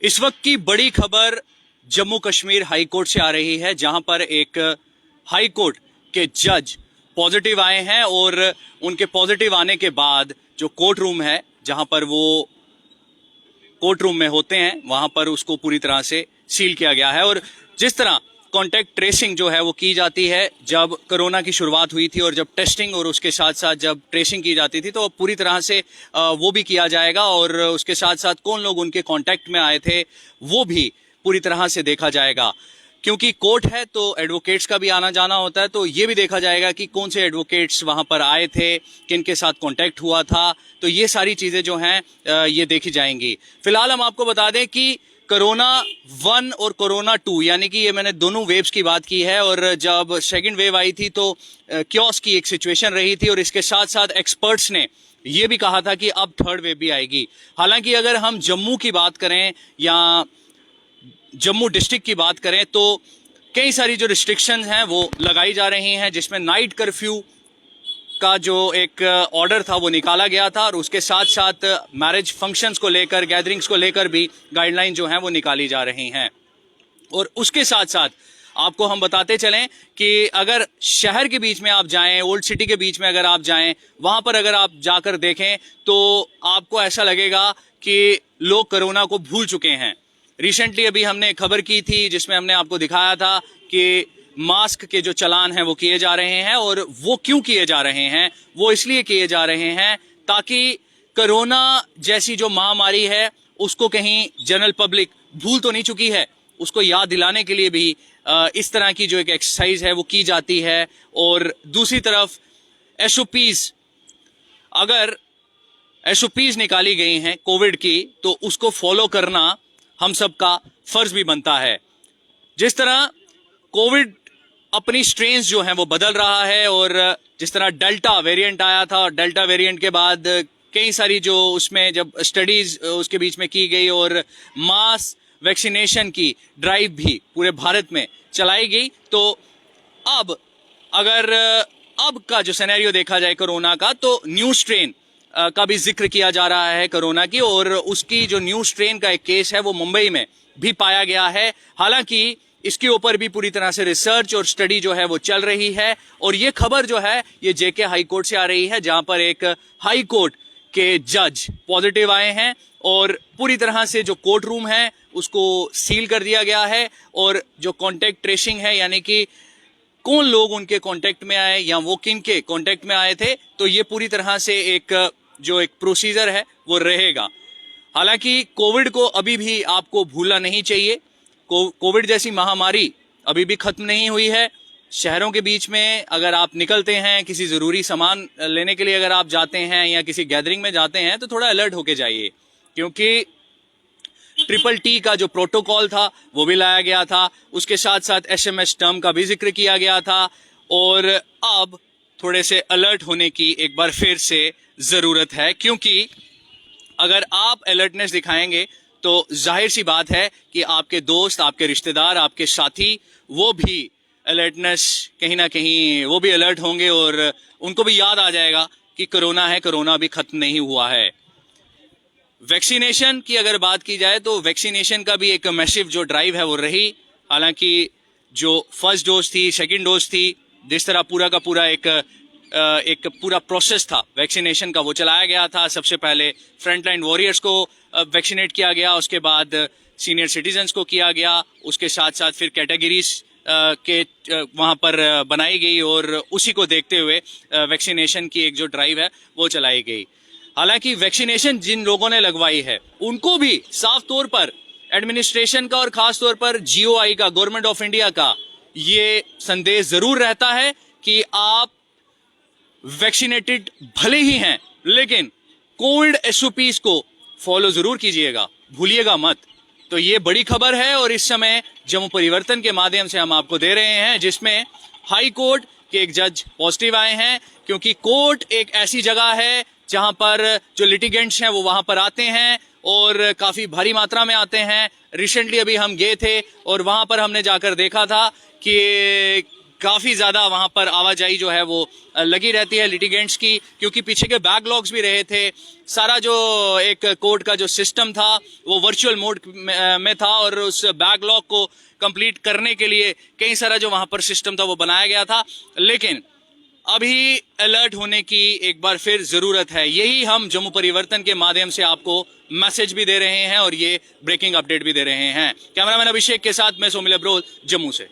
इस वक्त की बड़ी खबर जम्मू कश्मीर हाई कोर्ट से आ रही है, जहां पर एक हाई कोर्ट के जज पॉजिटिव आए हैं और उनके पॉजिटिव आने के बाद जो कोर्ट रूम है, जहां पर वो कोर्ट रूम में होते हैं, वहां पर उसको पूरी तरह से सील किया गया है। और जिस तरह कॉन्टैक्ट ट्रेसिंग जो है वो की जाती है, जब कोरोना की शुरुआत हुई थी और जब टेस्टिंग और उसके साथ साथ जब ट्रेसिंग की जाती थी, तो पूरी तरह से वो भी किया जाएगा और उसके साथ साथ कौन लोग उनके कांटेक्ट में आए थे वो भी पूरी तरह से देखा जाएगा। क्योंकि कोर्ट है तो एडवोकेट्स का भी आना जाना होता है, तो ये भी देखा जाएगा कि कौन से एडवोकेट्स वहां पर आए थे, किन के साथ कांटेक्ट हुआ था। तो ये सारी चीजें जो हैं ये देखी जाएंगी। फिलहाल हम आपको बता दें कि कोरोना 1 और कोरोना 2, यानी कि ये मैंने दोनों वेव्स की बात की है, और जब सेकंड वेव आई थी तो क्योस की एक सिचुएशन रही थी, और इसके साथ साथ एक्सपर्ट्स ने ये भी कहा था कि अब थर्ड वेव भी आएगी। हालांकि अगर हम जम्मू की बात करें या जम्मू डिस्ट्रिक्ट की बात करें तो कई सारी जो रिस्ट्रिक्शंस हैं वो लगाई जा रही हैं, जिसमें नाइट कर्फ्यू का जो एक ऑर्डर था वो निकाला गया था, और उसके साथ साथ मैरिज फंक्शंस को लेकर, गैदरिंग्स को लेकर भी गाइडलाइन जो हैं वो निकाली जा रही हैं। और उसके साथ साथ आपको हम बताते चलें कि अगर शहर के बीच में आप जाएं, ओल्ड सिटी के बीच में अगर आप जाएं, वहां पर अगर आप जाकर देखें तो आपको ऐसा लगेगा कि लोग कोरोना को भूल चुके हैं। रिसेंटली अभी हमने एक खबर की थी जिसमें हमने आपको दिखाया था कि मास्क के जो चलान हैं वो किए जा रहे हैं, और वो क्यों किए जा रहे हैं? वो इसलिए किए जा रहे हैं ताकि कोरोना जैसी जो महामारी है उसको कहीं जनरल पब्लिक भूल तो नहीं चुकी है, उसको याद दिलाने के लिए भी इस तरह की जो एक एक्सरसाइज है वो की जाती है। और दूसरी तरफ एसओपीज, अगर एसओपीज निकाली गई हैं कोविड की, तो उसको फॉलो करना हम सबका फर्ज भी बनता है। जिस तरह कोविड अपनी स्ट्रेन्स जो हैं वो बदल रहा है, और जिस तरह डेल्टा वेरिएंट आया था, और डेल्टा वेरिएंट के बाद कई सारी जो उसमें जब स्टडीज उसके बीच में की गई और मास वैक्सीनेशन की ड्राइव भी पूरे भारत में चलाई गई, तो अब अगर अब का जो सिनेरियो देखा जाए कोरोना का, तो न्यू स्ट्रेन का भी जिक्र किया जा रहा है कोरोना की, और उसकी जो न्यू स्ट्रेन का एक केस है वो मुंबई में भी पाया गया है। हालांकि इसके ऊपर भी पूरी तरह से रिसर्च और स्टडी जो है वो चल रही है, और ये खबर जो है ये जेके हाई कोर्ट से आ रही है, जहां पर एक हाई कोर्ट के जज पॉजिटिव आए हैं और पूरी तरह से जो कोर्ट रूम है उसको सील कर दिया गया है। और जो कॉन्टेक्ट ट्रेसिंग है, यानी कि कौन लोग उनके कांटेक्ट में आए या वो किन के कांटेक्ट में आए थे, तो ये पूरी तरह से एक जो एक प्रोसीजर है वो रहेगा। हालांकि कोविड को अभी भी आपको भूलना नहीं चाहिए। कोविड जैसी महामारी अभी भी खत्म नहीं हुई है। शहरों के बीच में अगर आप निकलते हैं, किसी जरूरी सामान लेने के लिए अगर आप जाते हैं या किसी गैदरिंग में जाते हैं, तो थोड़ा अलर्ट होके जाइए, क्योंकि ट्रिपल टी का जो प्रोटोकॉल था वो भी लाया गया था। उसके साथ साथ एसएमएस टर्म का भी जिक्र किया गया था, और अब थोड़े से अलर्ट होने की एक बार फिर से जरूरत है, क्योंकि अगर आप अलर्टनेस दिखाएंगे तो जाहिर सी बात है कि आपके दोस्त, आपके रिश्तेदार, आपके साथी वो भी अलर्टनेस कहीं ना कहीं वो भी अलर्ट होंगे, और उनको भी याद आ जाएगा कि कोरोना है, कोरोना अभी खत्म नहीं हुआ है। वैक्सीनेशन की अगर बात की जाए तो वैक्सीनेशन का भी एक मैसिव जो ड्राइव है वो रही। हालांकि जो फर्स्ट डोज थी, सेकंड डोज थी, जिस तरह पूरा का पूरा एक पूरा प्रोसेस था वैक्सीनेशन का वो चलाया गया था। सबसे पहले फ्रंटलाइन वॉरियर्स को वैक्सीनेट किया गया, उसके बाद सीनियर सिटीजन्स को किया गया, उसके साथ साथ फिर कैटेगरीज के वहाँ पर बनाई गई, और उसी को देखते हुए वैक्सीनेशन की एक जो ड्राइव है वो चलाई गई। हालांकि वैक्सीनेशन जिन लोगों ने लगवाई है उनको भी साफ तौर पर एडमिनिस्ट्रेशन का और खास तौर पर जीओआई का, गवर्नमेंट ऑफ इंडिया का, ये संदेश जरूर रहता है कि आप वैक्सीनेटेड भले ही हैं, लेकिन कोविड एसओपीज को फॉलो जरूर कीजिएगा, भूलिएगा मत। तो ये बड़ी खबर है, और इस समय जम्मू परिवर्तन के माध्यम से हम आपको दे रहे हैं, जिसमें हाई कोर्ट के एक जज पॉजिटिव आए हैं। क्योंकि कोर्ट एक ऐसी जगह है जहां पर जो लिटिगेंट्स हैं वो वहां पर आते हैं, और काफी भारी मात्रा में आते हैं। रिसेंटली अभी हम गए थे और वहां पर हमने जाकर देखा था कि काफ़ी ज़्यादा वहाँ पर आवाजाही जो है वो लगी रहती है लिटिगेंट्स की, क्योंकि पीछे के बैकलॉग्स भी रहे थे। सारा जो एक कोर्ट का जो सिस्टम था वो वर्चुअल मोड में था और उस बैकलॉग को कंप्लीट करने के लिए कई सारा जो वहाँ पर सिस्टम था वो बनाया गया था। लेकिन अभी अलर्ट होने की एक बार फिर जरूरत है। यही हम जम्मू परिवर्तन के माध्यम से आपको मैसेज भी दे रहे हैं और ये ब्रेकिंग अपडेट भी दे रहे हैं। कैमरामैन अभिषेक के साथ मैं सोमिल अब्रोल, जम्मू से।